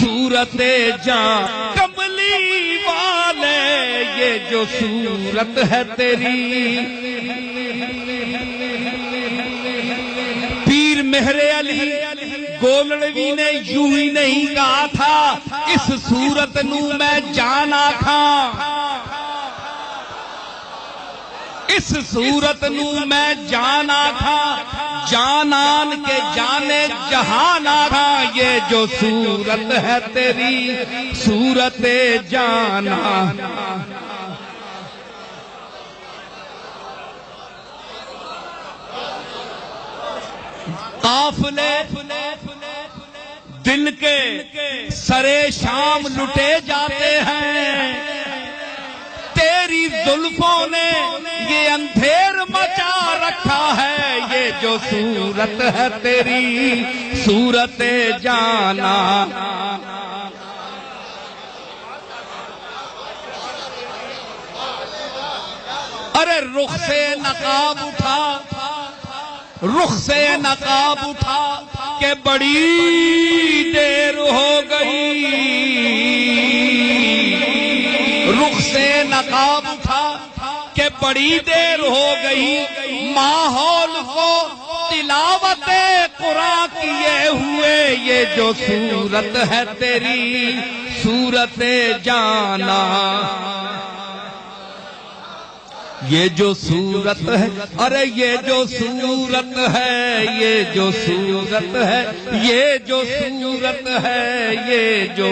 صورت جان کملی والے یہ جو صورت ہے تیری. پیر مہر علی گولڑوی نے یوں ہی نہیں کہا تھا اس صورت نو میں جانا کھاں, اس صورت نو میں جانا کھاں, جانان کے جانے جہانا کھاں. یہ جو صورت ہے تیری صورت جانا. قافلے دل کے سرے شام لٹے جاتے ہیں, تیری زلفوں نے یہ اندھیر مچا رکھا ہے. یہ جو صورت ہے تیری صورت جانا. ارے رخ سے نقاب اٹھا, رخ سے نقاب اٹھا کہ بڑی دیر ہو گئی. رخ سے نقاب اٹھا کہ بڑی دیر ہو گئی. ماحول کو تلاوت قرآن کیے ہوئے یہ جو صورت ہے تیری صورت جانا. یہ جو صورت ہے, ارے یہ جو صورت ہے, یہ جو صورت ہے, یہ جو صورت ہے, یہ جو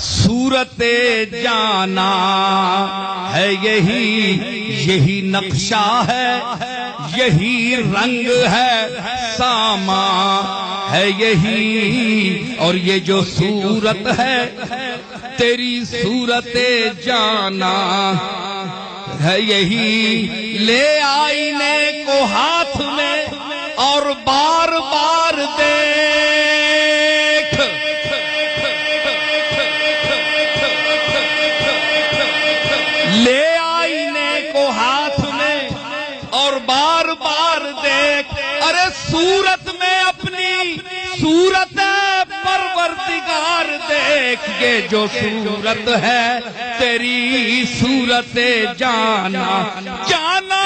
صورت جانا ہے. یہی نقشہ ہے, یہی رنگ ہے, ساما ہے یہی. اور یہ جو صورت ہے تیری صورت جانا ہے یہی. لے آئینے کو ہاتھ میں اور بار بار دیکھ, لے آئینے کو ہاتھ میں اور بار بار دیکھ. ارے صورت میں اپنی صورت پروردگار دیکھ. یہ جو صورت ہے تیری صورت جانا. جانا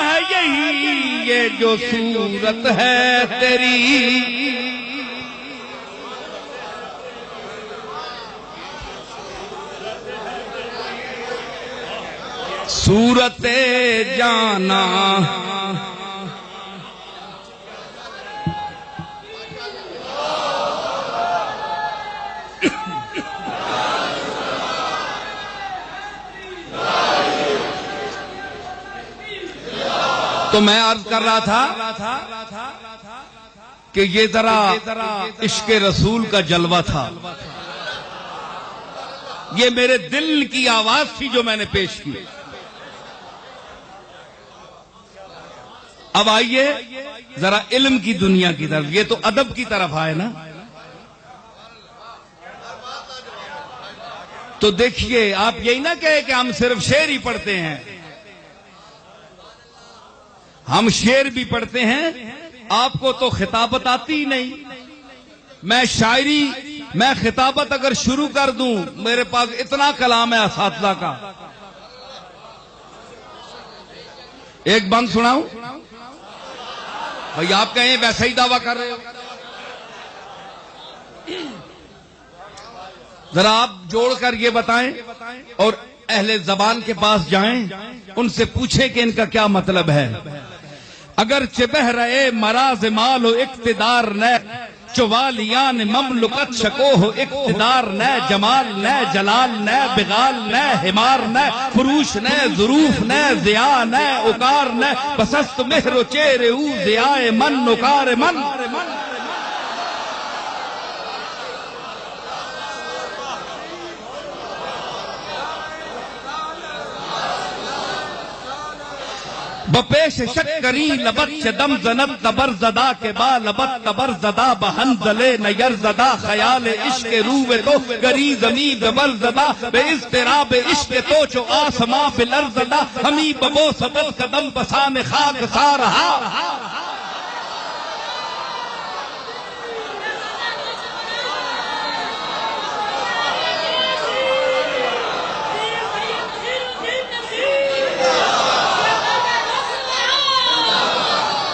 ہے یہی, یہ جو صورت ہے تیری صورت جانا. تو میں عرض کر رہا تھا کہ یہ ذرا عشق رسول کا جلوہ تھا. یہ میرے دل کی آواز تھی جو میں نے پیش کی. اب آئیے ذرا علم کی دنیا کی طرف. یہ تو ادب کی طرف آئے نا. تو دیکھیے, آپ یہی نہ کہے کہ ہم صرف شعر ہی پڑھتے ہیں. ہم شعر بھی پڑھتے ہیں, آپ کو تو خطابت آتی ہی نہیں. میں خطابت اگر شروع کر دوں, میرے پاس اتنا کلام ہے اساتذہ کا. ایک بند سناؤں بھئی, آپ کہیں ویسا ہی دعویٰ کر رہے ہو. ذرا آپ جوڑ کر یہ بتائیں اور اہل زبان کے پاس جائیں, ان سے پوچھیں کہ ان کا کیا مطلب ہے. اگر چبہ رہے مراز مال و اقتدار نہ, چوالیان مملکت شکو ہو اقتدار نہ, جمال نہ, جلال نہ, بغال نہ, حمار نہ, فروش نہ, ظروف نہ, ضیاء نہ, اکار نہ, بسست مہر و چہرے او ضیاء من نکار من. بپیش شکری لبت چدم زند تبر زدہ کے با لبت تبر زدہ بہنزل نیر زدہ خیال عشق روح تو گری زمین ببر زدہ بے اضطراب عشق تو چو آسماں بلر زدہ ہمیں ببو سبت قدم بسان خاک سا رہا.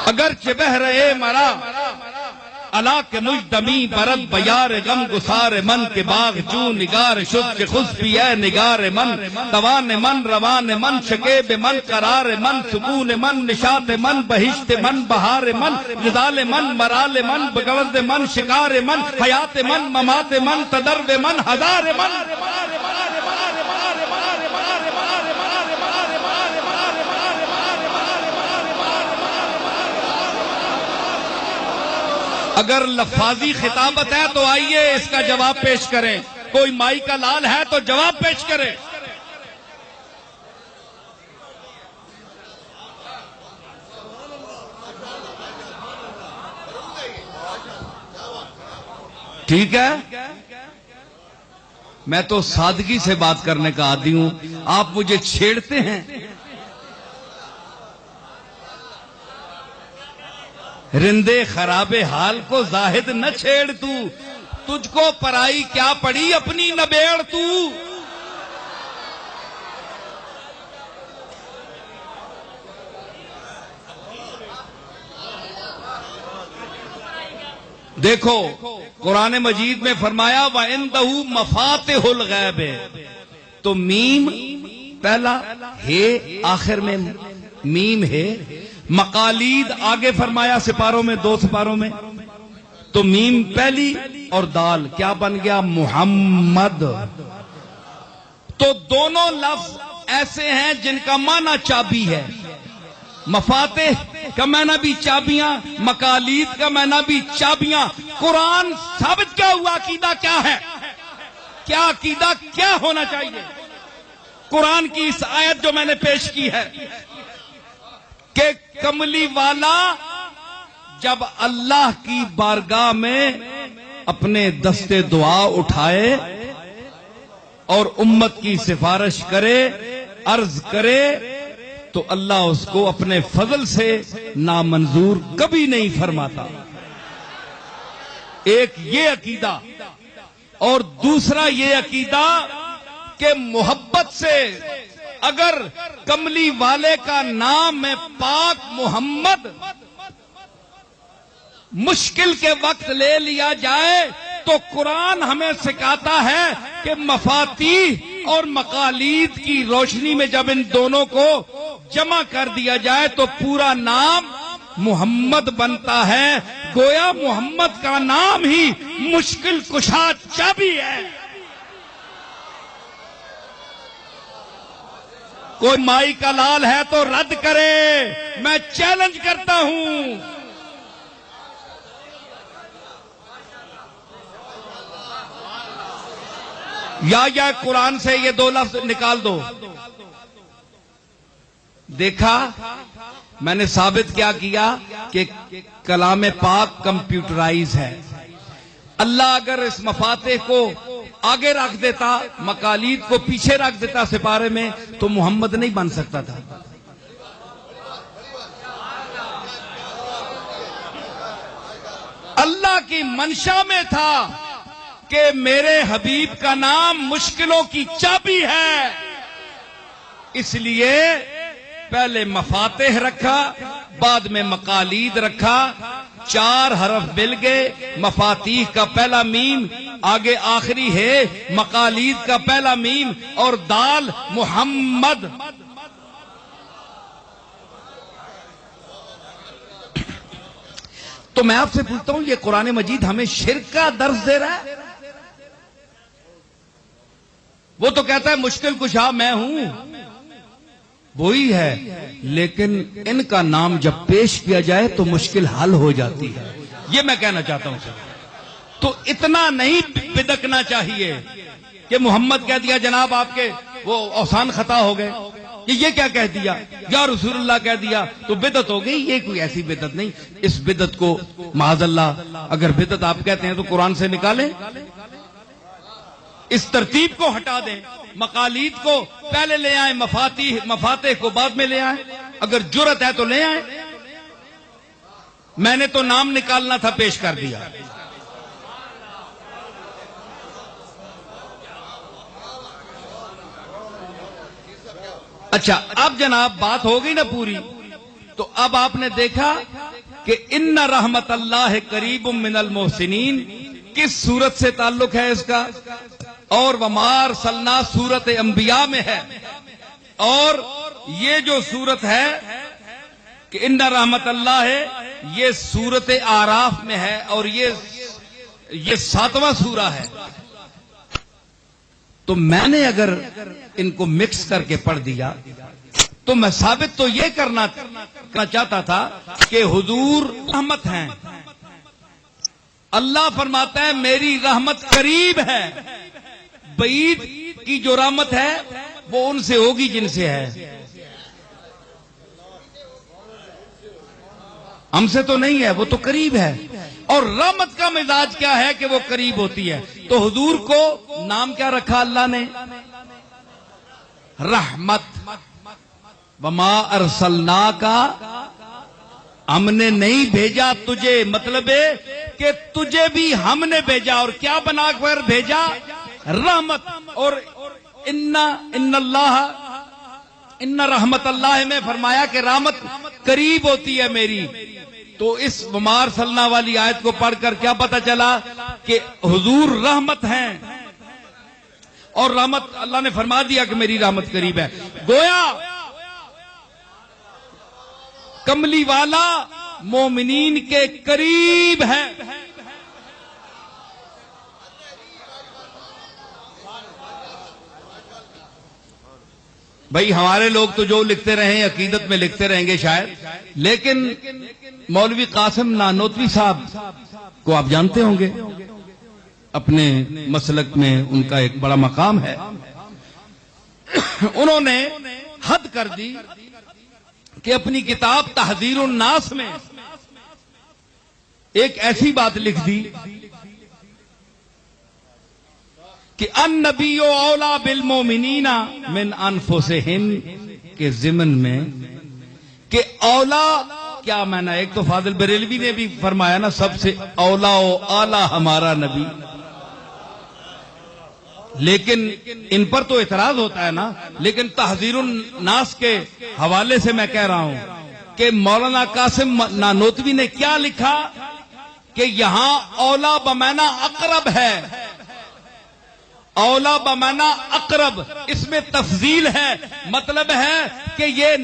اگرچہ بہ رہے مرا علا کے مجدمی برد بیار غم گسار من کے باغ چون نگار شد کے خود بھی اے نگار من توان من روان من شکیب من قرار من سکون من نشاط من بہشت من بہار من نزال من مرال من بغوض من شکار من حیات من ممات من تدرب من ہزار من. اگر لفاظی خطابت ہے تو آئیے اس کا جواب پیش کریں. کوئی مائی کا لال ہے تو جواب پیش کرے. ٹھیک ہے، میں تو سادگی سے بات کرنے کا عادی ہوں، آپ مجھے چھیڑتے ہیں. رندے خراب حال کو زاہد نہ چھیڑ تو، تجھ کو پرائی کیا پڑی اپنی نبیڑ تو. دیکھو قرآن مجید میں فرمایا وَعِندَهُ مَفَاتِحُ الْغَيْبِ، تو میم پہلا ہے، آخر میں میم ہے. مقالید آگے فرمایا سپاروں میں، 2 سپاروں میں، تو میم پہلی اور دال کیا بن گیا؟ محمد. تو دونوں لفظ ایسے ہیں جن کا معنی چابی ہے. مفاتح کا معنی بھی چابیاں، مقالید کا معنی بھی چابیاں. قرآن ثابت کیا ہوا؟ عقیدہ کیا ہے؟ کیا عقیدہ کیا ہونا چاہیے؟ قرآن کی اس آیت جو میں نے پیش کی ہے کہ کملی والا جب اللہ کی بارگاہ میں اپنے دستے دعا اٹھائے اور امت کی سفارش کرے، عرض کرے، تو اللہ اس کو اپنے فضل سے نامنظور کبھی نہیں فرماتا. ایک یہ عقیدہ، اور دوسرا یہ عقیدہ کہ محبت سے اگر کملی والے کا نام ہے پاک محمد مشکل کے وقت لے لیا جائے تو قرآن ہمیں سکھاتا ہے کہ مفاتیح اور مقالید کی روشنی میں جب ان دونوں کو جمع کر دیا جائے تو پورا نام محمد بنتا ہے. گویا محمد کا نام ہی مشکل کشا چابی ہے. کوئی مائی کا لال ہے تو رد کرے، میں چیلنج کرتا ہوں. یا قرآن سے یہ 2 لفظ نکال دو. دیکھا میں نے ثابت کیا کہ کلام پاک کمپیوٹرائز ہے. اللہ اگر اس مفاتح کو آگے رکھ دیتا، مقالید کو پیچھے رکھ دیتا سپارے میں، تو محمد نہیں بن سکتا تھا. اللہ کی منشا میں تھا کہ میرے حبیب کا نام مشکلوں کی چابی ہے، اس لیے پہلے مفاتح رکھا، بعد میں مقالید رکھا. 4 حرف مل گئے. مفاتیح کا پہلا میم آگے آخری ہے، مقالید کا پہلا میم اور دال محمد. تو میں آپ سے پوچھتا ہوں، یہ قرآن مجید ہمیں شرک کا درس دے رہا ہے؟ وہ تو کہتا ہے مشکل کشا میں ہوں، وہی ہے، لیکن ان کا نام جب پیش کیا جائے تو مشکل حل ہو جاتی ہے. یہ میں کہنا چاہتا ہوں سر. تو اتنا نہیں بدکنا چاہیے کہ محمد کہہ دیا جناب آپ کے وہ اوسان خطا ہو گئے. کہ یہ کیا کہہ دیا، یا رسول اللہ کہہ دیا تو بدعت ہو گئی. یہ کوئی ایسی بدعت نہیں. اس بدعت کو معاذ اللہ اگر بدعت آپ کہتے ہیں تو قرآن سے نکالیں، اس ترتیب کو ہٹا دیں، مقالید کو پہلے لے آئیں، مفاتیح کو بعد میں لے آئیں. اگر جرت ہے تو لے آئیں. میں نے تو نام نکالنا تھا، پیش کر دیا. اچھا اب جناب بات ہو گئی نا پوری، تو اب آپ نے دیکھا کہ ان رحمت اللہ قریب من المحسنین کس صورت سے تعلق ہے اس کا، اور وما ارسلنا سورت انبیاء میں ہے. اور یہ جو صورت ہے کہ ان رحمت اللہ ہے یہ سورت آراف میں ہے، اور یہ 7واں سورہ ہے. تو میں نے اگر ان کو مکس کر کے پڑھ دیا تو میں ثابت تو یہ کرنا چاہتا تھا کہ حضور رحمت ہیں. اللہ فرماتا ہے میری رحمت قریب ہے. بعید کی جو رحمت ہے وہ ان سے ہوگی جن سے ہے، ہم سے تو نہیں ہے، وہ تو قریب ہے. اور رحمت کا مزاج کیا ہے کہ وہ قریب ہوتی ہے. تو حضور کو نام کیا رکھا اللہ نے؟ رحمت. وما ارسلناک، ہم نے نہیں بھیجا تجھے، مطلب ہے کہ تجھے بھی ہم نے بھیجا. اور کیا بنا کر بھیجا؟ رحمت. اور ان رحمت اللہ میں فرمایا کہ رحمت قریب ہوتی ہے میری. تو اس وما ارسلنا والی آیت کو پڑھ کر کیا پتا چلا کہ حضور رحمت ہیں، اور رحمت اللہ نے فرما دیا کہ میری رحمت قریب ہے. گویا کملی والا مومنین کے قریب ہے. بھائی ہمارے لوگ تو جو لکھتے رہے عقیدت میں لکھتے رہیں گے شاید، لیکن مولوی قاسم نانوتوی صاحب کو آپ جانتے ہوں گے، اپنے مسلک میں ان کا ایک بڑا مقام ہے. انہوں نے حد کر دی کہ اپنی کتاب تحذیر الناس میں ایک ایسی بات لکھ دی کہ النبی اولا بالمومنین من انفسہم کے ضمن میں، کہ اولا کیا معنی؟ ایک تو فاضل بریلوی نے بھی فرمایا نا سب سے اولا و اعلی ہمارا نبی، لیکن ان پر تو اعتراض ہوتا ہے نا. لیکن تحذیر الناس کے حوالے سے میں کہہ رہا ہوں کہ مولانا قاسم نانوتوی نے کیا لکھا کہ یہاں اولا بمعنی اقرب ہے. اولا بمعنی اقرب، اس میں تفضیل ہے. مطلب ہے کہ یہ